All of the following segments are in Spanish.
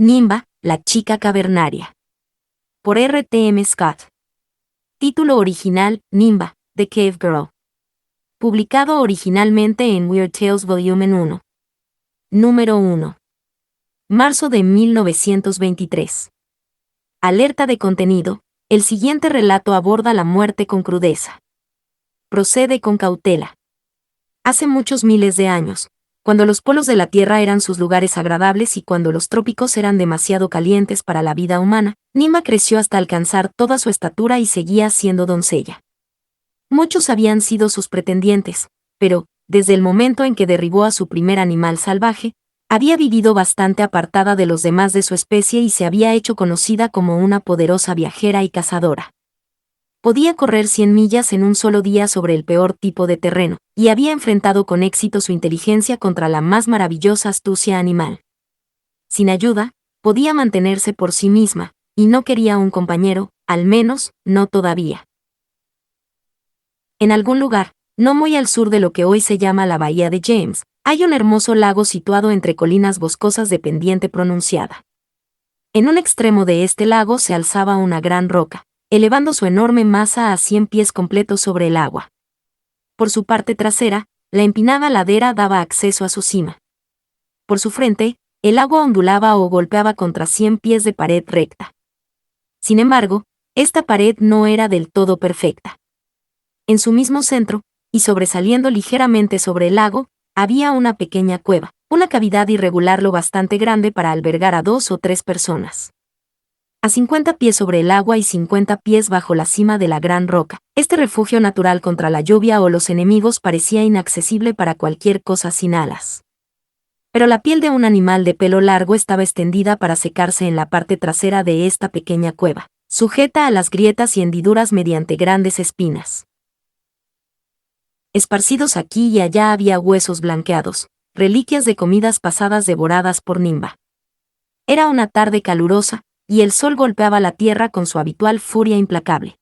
Nimba, la chica cavernaria. Por R.T.M. Scott. Título original, Nimba, The Cave Girl. Publicado originalmente en Weird Tales Volumen 1. Número 1. Marzo de 1923. Alerta de contenido. El siguiente relato aborda la muerte con crudeza. Procede con cautela. Hace muchos miles de años, cuando los polos de la Tierra eran sus lugares agradables y cuando los trópicos eran demasiado calientes para la vida humana, Nimba creció hasta alcanzar toda su estatura y seguía siendo doncella. Muchos habían sido sus pretendientes, pero, desde el momento en que derribó a su primer animal salvaje, había vivido bastante apartada de los demás de su especie y se había hecho conocida como una poderosa viajera y cazadora. Podía correr 100 millas en un solo día sobre el peor tipo de terreno, y había enfrentado con éxito su inteligencia contra la más maravillosa astucia animal. Sin ayuda, podía mantenerse por sí misma, y no quería un compañero, al menos, no todavía. En algún lugar, no muy al sur de lo que hoy se llama la Bahía de James, hay un hermoso lago situado entre colinas boscosas de pendiente pronunciada. En un extremo de este lago se alzaba una gran roca, elevando su enorme masa a 100 pies completos sobre el agua. Por su parte trasera, la empinada ladera daba acceso a su cima. Por su frente, el agua ondulaba o golpeaba contra 100 pies de pared recta. Sin embargo, esta pared no era del todo perfecta. En su mismo centro, y sobresaliendo ligeramente sobre el lago, había una pequeña cueva, una cavidad irregular lo bastante grande para albergar a 2 o 3 personas. A 50 pies sobre el agua y 50 pies bajo la cima de la gran roca, este refugio natural contra la lluvia o los enemigos parecía inaccesible para cualquier cosa sin alas. Pero la piel de un animal de pelo largo estaba extendida para secarse en la parte trasera de esta pequeña cueva, sujeta a las grietas y hendiduras mediante grandes espinas. Esparcidos aquí y allá había huesos blanqueados, reliquias de comidas pasadas devoradas por Nimba. Era una tarde calurosa, y el sol golpeaba la tierra con su habitual furia implacable.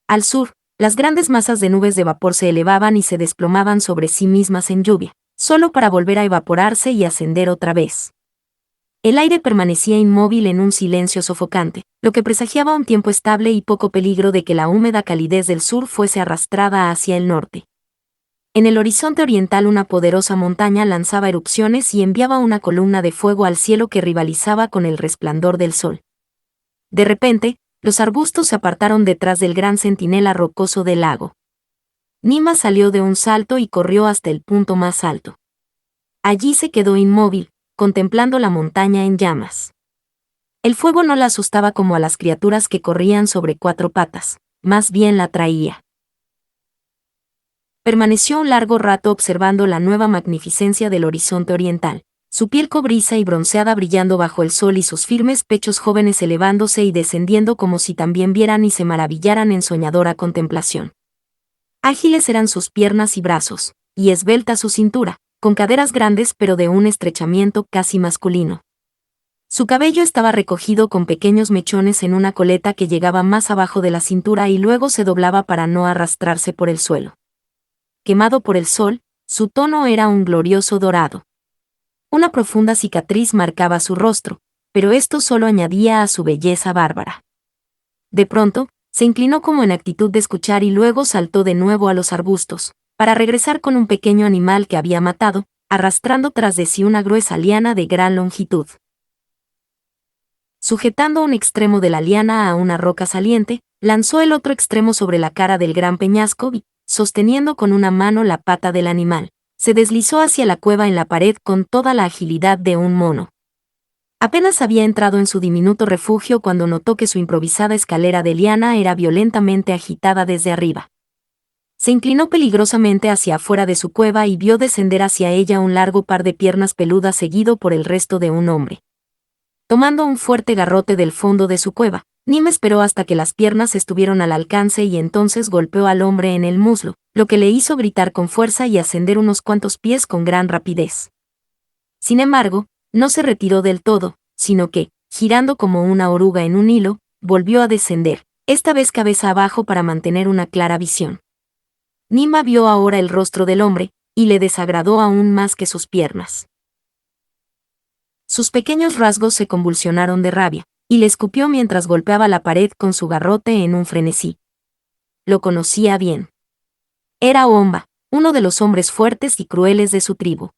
Al sur, las grandes masas de nubes de vapor se elevaban y se desplomaban sobre sí mismas en lluvia, solo para volver a evaporarse y ascender otra vez. El aire permanecía inmóvil en un silencio sofocante, lo que presagiaba un tiempo estable y poco peligro de que la húmeda calidez del sur fuese arrastrada hacia el norte. En el horizonte oriental una poderosa montaña lanzaba erupciones y enviaba una columna de fuego al cielo que rivalizaba con el resplandor del sol. De repente, los arbustos se apartaron detrás del gran centinela rocoso del lago. Nimba salió de un salto y corrió hasta el punto más alto. Allí se quedó inmóvil, contemplando la montaña en llamas. El fuego no la asustaba como a las criaturas que corrían sobre 4 patas, más bien la atraía. Permaneció un largo rato observando la nueva magnificencia del horizonte oriental, su piel cobriza y bronceada brillando bajo el sol y sus firmes pechos jóvenes elevándose y descendiendo como si también vieran y se maravillaran en soñadora contemplación. Ágiles eran sus piernas y brazos, y esbelta su cintura, con caderas grandes pero de un estrechamiento casi masculino. Su cabello estaba recogido con pequeños mechones en una coleta que llegaba más abajo de la cintura y luego se doblaba para no arrastrarse por el suelo. Quemado por el sol, su tono era un glorioso dorado. Una profunda cicatriz marcaba su rostro, pero esto solo añadía a su belleza bárbara. De pronto, se inclinó como en actitud de escuchar y luego saltó de nuevo a los arbustos, para regresar con un pequeño animal que había matado, arrastrando tras de sí una gruesa liana de gran longitud. Sujetando un extremo de la liana a una roca saliente, lanzó el otro extremo sobre la cara del gran peñasco y, sosteniendo con una mano la pata del animal, se deslizó hacia la cueva en la pared con toda la agilidad de un mono. Apenas había entrado en su diminuto refugio cuando notó que su improvisada escalera de liana era violentamente agitada desde arriba. Se inclinó peligrosamente hacia afuera de su cueva y vio descender hacia ella un largo par de piernas peludas seguido por el resto de un hombre. Tomando un fuerte garrote del fondo de su cueva, Nimba esperó hasta que las piernas estuvieron al alcance y entonces golpeó al hombre en el muslo, lo que le hizo gritar con fuerza y ascender unos cuantos pies con gran rapidez. Sin embargo, no se retiró del todo, sino que, girando como una oruga en un hilo, volvió a descender, esta vez cabeza abajo para mantener una clara visión. Nimba vio ahora el rostro del hombre, y le desagradó aún más que sus piernas. Sus pequeños rasgos se convulsionaron de rabia, y le escupió mientras golpeaba la pared con su garrote en un frenesí. Lo conocía bien. Era Omba, uno de los hombres fuertes y crueles de su tribu.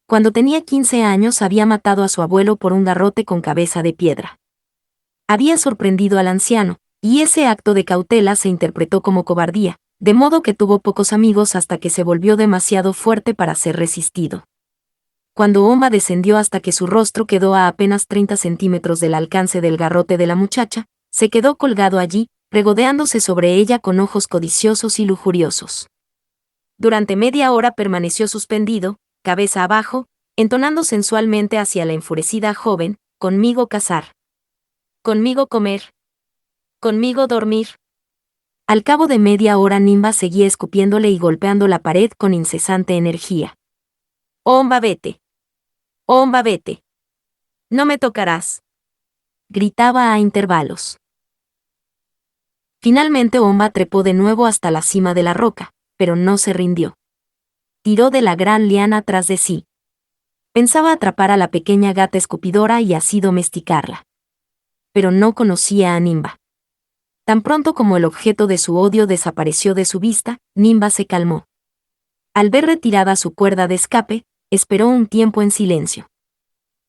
Cuando tenía 15 años había matado a su abuelo por un garrote con cabeza de piedra. Había sorprendido al anciano, y ese acto de cautela se interpretó como cobardía, de modo que tuvo pocos amigos hasta que se volvió demasiado fuerte para ser resistido. Cuando Omba descendió hasta que su rostro quedó a apenas 30 centímetros del alcance del garrote de la muchacha, se quedó colgado allí, regodeándose sobre ella con ojos codiciosos y lujuriosos. Durante media hora permaneció suspendido, cabeza abajo, entonando sensualmente hacia la enfurecida joven: conmigo cazar, conmigo comer, conmigo dormir. Al cabo de media hora Nimba seguía escupiéndole y golpeando la pared con incesante energía. Omba, vete. Omba, vete. No me tocarás. Gritaba a intervalos. Finalmente Omba trepó de nuevo hasta la cima de la roca, pero no se rindió. Tiró de la gran liana tras de sí. Pensaba atrapar a la pequeña gata escupidora y así domesticarla. Pero no conocía a Nimba. Tan pronto como el objeto de su odio desapareció de su vista, Nimba se calmó. Al ver retirada su cuerda de escape, esperó un tiempo en silencio.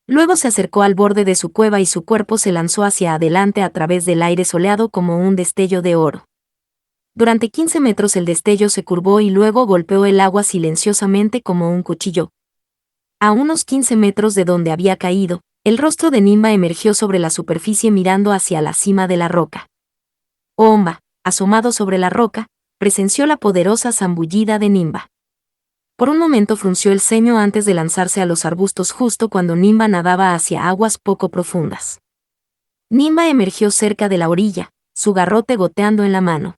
Luego se acercó al borde de su cueva y su cuerpo se lanzó hacia adelante a través del aire soleado como un destello de oro. Durante 15 metros el destello se curvó y luego golpeó el agua silenciosamente como un cuchillo. A unos 15 metros de donde había caído, el rostro de Nimba emergió sobre la superficie mirando hacia la cima de la roca. Omba, asomado sobre la roca, presenció la poderosa zambullida de Nimba. Por un momento frunció el ceño antes de lanzarse a los arbustos justo cuando Nimba nadaba hacia aguas poco profundas. Nimba emergió cerca de la orilla, su garrote goteando en la mano.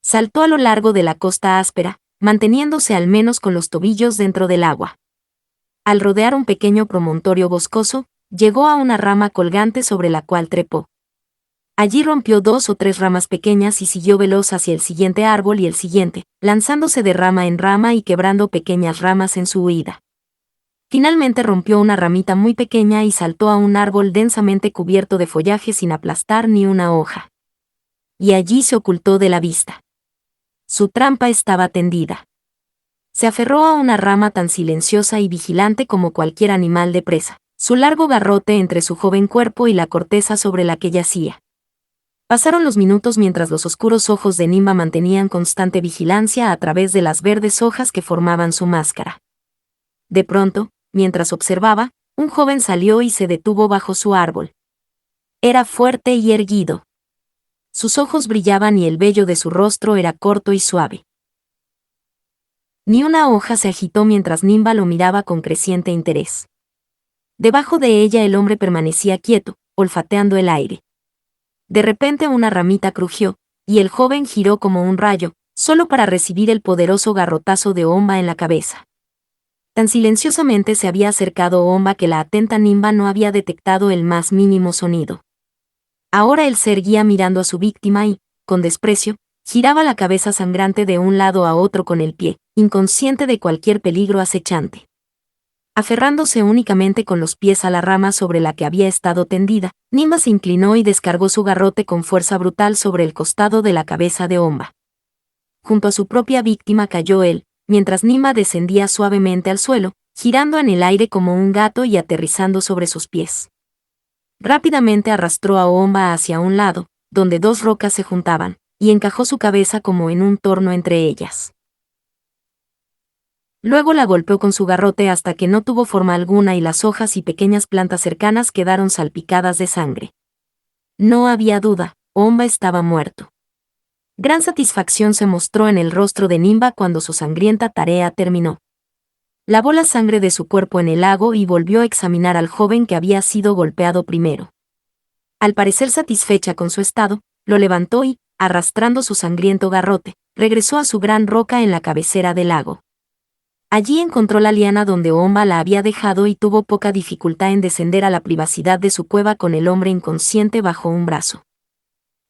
Saltó a lo largo de la costa áspera, manteniéndose al menos con los tobillos dentro del agua. Al rodear un pequeño promontorio boscoso, llegó a una rama colgante sobre la cual trepó. Allí rompió 2 o 3 ramas pequeñas y siguió veloz hacia el siguiente árbol y el siguiente, lanzándose de rama en rama y quebrando pequeñas ramas en su huida. Finalmente rompió una ramita muy pequeña y saltó a un árbol densamente cubierto de follaje sin aplastar ni una hoja. Y allí se ocultó de la vista. Su trampa estaba tendida. Se aferró a una rama tan silenciosa y vigilante como cualquier animal de presa, su largo garrote entre su joven cuerpo y la corteza sobre la que yacía. Pasaron los minutos mientras los oscuros ojos de Nimba mantenían constante vigilancia a través de las verdes hojas que formaban su máscara. De pronto, mientras observaba, un joven salió y se detuvo bajo su árbol. Era fuerte y erguido. Sus ojos brillaban y el vello de su rostro era corto y suave. Ni una hoja se agitó mientras Nimba lo miraba con creciente interés. Debajo de ella el hombre permanecía quieto, olfateando el aire. De repente una ramita crujió, y el joven giró como un rayo, solo para recibir el poderoso garrotazo de Omba en la cabeza. Tan silenciosamente se había acercado Omba que la atenta Nimba no había detectado el más mínimo sonido. Ahora él se erguía mirando a su víctima y, con desprecio, giraba la cabeza sangrante de un lado a otro con el pie, inconsciente de cualquier peligro acechante. Aferrándose únicamente con los pies a la rama sobre la que había estado tendida, Nimba se inclinó y descargó su garrote con fuerza brutal sobre el costado de la cabeza de Omba. Junto a su propia víctima cayó él, mientras Nimba descendía suavemente al suelo, girando en el aire como un gato y aterrizando sobre sus pies. Rápidamente arrastró a Omba hacia un lado, donde 2 rocas se juntaban, y encajó su cabeza como en un torno entre ellas. Luego la golpeó con su garrote hasta que no tuvo forma alguna y las hojas y pequeñas plantas cercanas quedaron salpicadas de sangre. No había duda, Omba estaba muerto. Gran satisfacción se mostró en el rostro de Nimba cuando su sangrienta tarea terminó. Lavó la sangre de su cuerpo en el lago y volvió a examinar al joven que había sido golpeado primero. Al parecer satisfecha con su estado, lo levantó y, arrastrando su sangriento garrote, regresó a su gran roca en la cabecera del lago. Allí encontró la liana donde Omba la había dejado y tuvo poca dificultad en descender a la privacidad de su cueva con el hombre inconsciente bajo un brazo.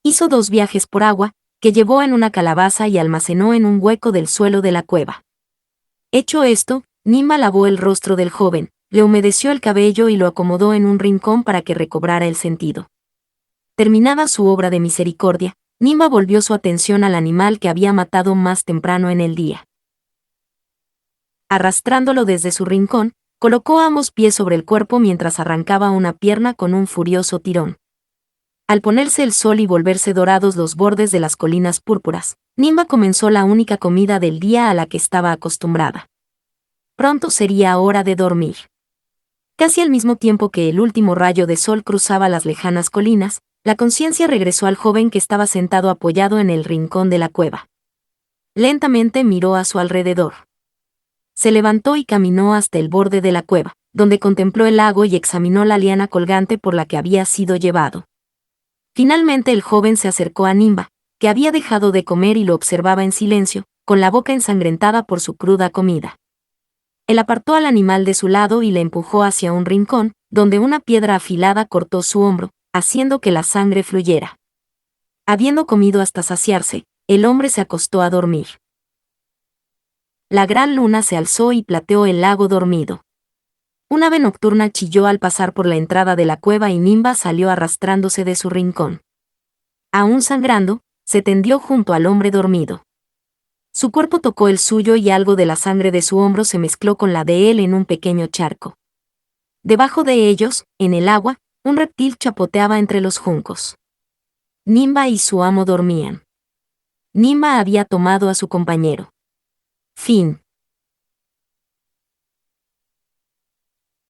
Hizo 2 viajes por agua, que llevó en una calabaza y almacenó en un hueco del suelo de la cueva. Hecho esto, Nimba lavó el rostro del joven, le humedeció el cabello y lo acomodó en un rincón para que recobrara el sentido. Terminada su obra de misericordia, Nimba volvió su atención al animal que había matado más temprano en el día. Arrastrándolo desde su rincón, colocó ambos pies sobre el cuerpo mientras arrancaba una pierna con un furioso tirón. Al ponerse el sol y volverse dorados los bordes de las colinas púrpuras, Nimba comenzó la única comida del día a la que estaba acostumbrada. Pronto sería hora de dormir. Casi al mismo tiempo que el último rayo de sol cruzaba las lejanas colinas, la conciencia regresó al joven que estaba sentado apoyado en el rincón de la cueva. Lentamente miró a su alrededor. Se levantó y caminó hasta el borde de la cueva, donde contempló el lago y examinó la liana colgante por la que había sido llevado. Finalmente el joven se acercó a Nimba, que había dejado de comer y lo observaba en silencio, con la boca ensangrentada por su cruda comida. Él apartó al animal de su lado y le empujó hacia un rincón, donde una piedra afilada cortó su hombro, haciendo que la sangre fluyera. Habiendo comido hasta saciarse, el hombre se acostó a dormir. La gran luna se alzó y plateó el lago dormido. Un ave nocturna chilló al pasar por la entrada de la cueva y Nimba salió arrastrándose de su rincón. Aún sangrando, se tendió junto al hombre dormido. Su cuerpo tocó el suyo y algo de la sangre de su hombro se mezcló con la de él en un pequeño charco. Debajo de ellos, en el agua, un reptil chapoteaba entre los juncos. Nimba y su amo dormían. Nimba había tomado a su compañero. Fin.